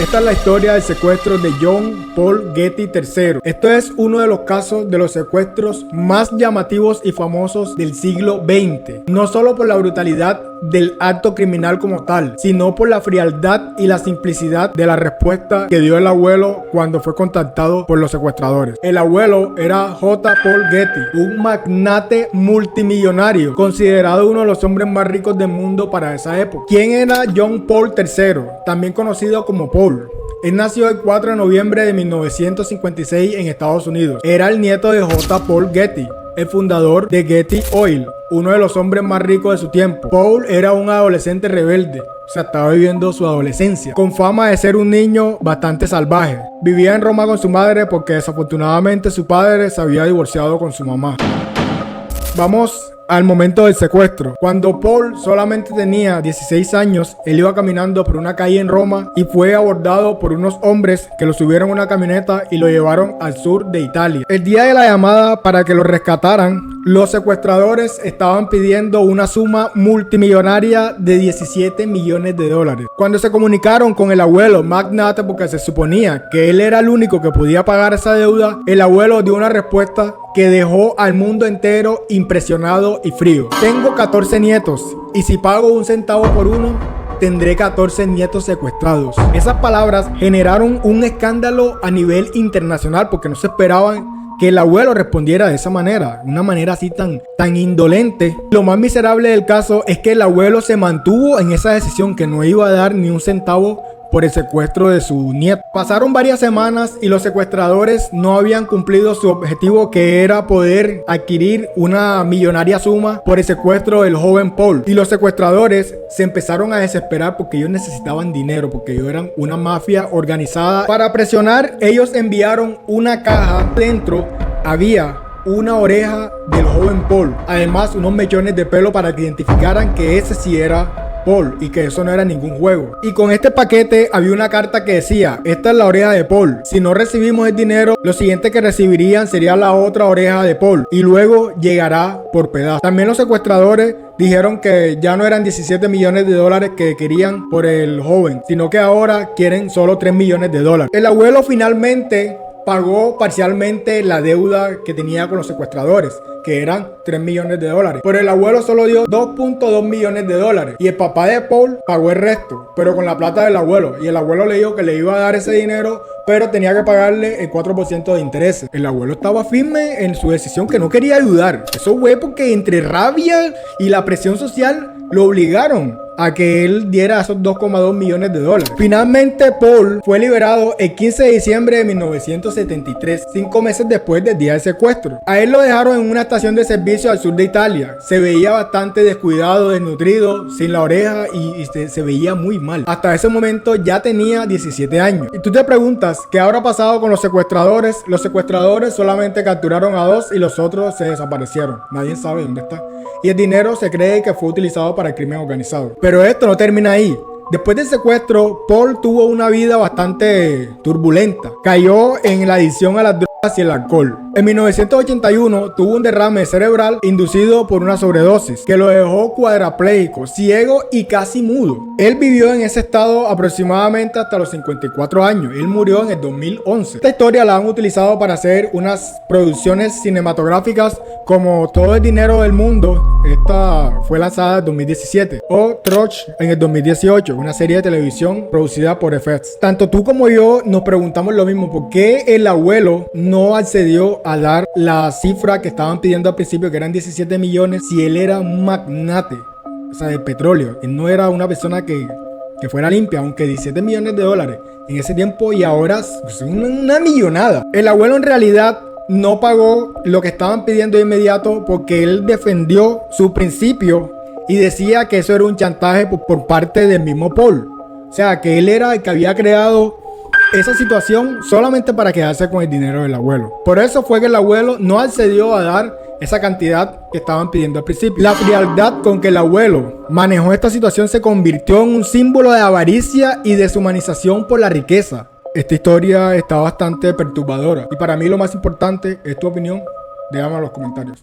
Esta es la historia del secuestro de John Paul Getty III. Esto es uno de los casos de los secuestros más llamativos y famosos del siglo XX. No solo por la brutalidad del acto criminal como tal, sino por la frialdad y la simplicidad de la respuesta que dio el abuelo cuando fue contactado por los secuestradores. El abuelo era J. Paul Getty, un magnate multimillonario, considerado uno de los hombres más ricos del mundo para esa época. ¿Quién era John Paul III? También conocido como Paul. Él nació el 4 de noviembre de 1956 en Estados Unidos. Era el nieto de J. Paul Getty, el fundador de Getty Oil, uno de los hombres más ricos de su tiempo. Paul era un adolescente rebelde, o sea, estaba viviendo su adolescencia, con fama de ser un niño bastante salvaje. Vivía en Roma con su madre porque desafortunadamente su padre se había divorciado con su mamá. Vamos al momento del secuestro. Cuando Paul solamente tenía 16 años, él iba caminando por una calle en Roma y fue abordado por unos hombres que lo subieron a una camioneta y lo llevaron al sur de Italia. El día de la llamada para que lo rescataran, los secuestradores estaban pidiendo una suma multimillonaria de 17 millones de dólares. Cuando se comunicaron con el abuelo magnate, porque se suponía que él era el único que podía pagar esa deuda, el abuelo dio una respuesta que dejó al mundo entero impresionado y frío. Tengo 14 nietos y si pago un centavo por uno, tendré 14 nietos secuestrados. Esas palabras generaron un escándalo a nivel internacional porque no se esperaban que el abuelo respondiera de esa manera, una manera así tan indolente. Lo más miserable del caso es que el abuelo se mantuvo en esa decisión que no iba a dar ni un centavo por el secuestro de su nieto. Pasaron varias semanas y los secuestradores no habían cumplido su objetivo, que era poder adquirir una millonaria suma por el secuestro del joven Paul. Y los secuestradores se empezaron a desesperar porque ellos necesitaban dinero, porque ellos eran una mafia organizada. Para presionar, ellos enviaron una caja. Dentro había una oreja del joven Paul, además unos mechones de pelo para que identificaran que ese sí era Paul y que eso no era ningún juego. Y con este paquete había una carta que decía: esta es la oreja de Paul, si no recibimos el dinero, lo siguiente que recibirían sería la otra oreja de Paul y luego llegará por pedazos. También los secuestradores dijeron que ya no eran 17 millones de dólares que querían por el joven, sino que ahora quieren solo 3 millones de dólares. El abuelo finalmente pagó parcialmente la deuda que tenía con los secuestradores, que eran 3 millones de dólares. Pero el abuelo solo dio 2.2 millones de dólares. Y el papá de Paul pagó el resto, pero con la plata del abuelo. Y el abuelo le dijo que le iba a dar ese dinero, pero tenía que pagarle el 4% de intereses. El abuelo estaba firme en su decisión, que no quería ayudar. Eso fue porque entre rabia y la presión social lo obligaron a que él diera esos 2,2 millones de dólares. Finalmente Paul fue liberado el 15 de diciembre de 1973, 5 meses después del día del secuestro. A él lo dejaron en una estación de servicio al sur de Italia. Se veía bastante descuidado, desnutrido, sin la oreja y se veía muy mal. Hasta ese momento ya tenía 17 años. Y tú te preguntas, ¿qué habrá pasado con los secuestradores? Los secuestradores solamente capturaron a 2 y los otros se desaparecieron. Nadie sabe dónde está. Y el dinero se cree que fue utilizado para el crimen organizado. Pero esto no termina ahí. Después del secuestro, Paul tuvo una vida bastante turbulenta. Cayó en la adicción a las drogas y el alcohol. En 1981 tuvo un derrame cerebral inducido por una sobredosis que lo dejó cuadrapléjico, ciego y casi mudo. Él vivió en ese estado aproximadamente hasta los 54 años. Él murió en el 2011. Esta historia la han utilizado para hacer unas producciones cinematográficas como Todo el dinero del mundo. Esta fue lanzada en 2017. O Troch en el 2018, una serie de televisión producida por FX. Tanto tú como yo nos preguntamos lo mismo: ¿por qué el abuelo no accedió a dar la cifra que estaban pidiendo al principio, que eran 17 millones, si él era un magnate, o sea, de petróleo? Él no era una persona que fuera limpia, aunque 17 millones de dólares en ese tiempo y ahora es una millonada. El abuelo en realidad no pagó lo que estaban pidiendo de inmediato porque él defendió su principio y decía que eso era un chantaje por parte del mismo Paul. O sea, que él era el que había creado esa situación solamente para quedarse con el dinero del abuelo. Por eso fue que el abuelo no accedió a dar esa cantidad que estaban pidiendo al principio. La frialdad con que el abuelo manejó esta situación se convirtió en un símbolo de avaricia y deshumanización por la riqueza. Esta historia está bastante perturbadora y para mí lo más importante es tu opinión. Déjame en los comentarios.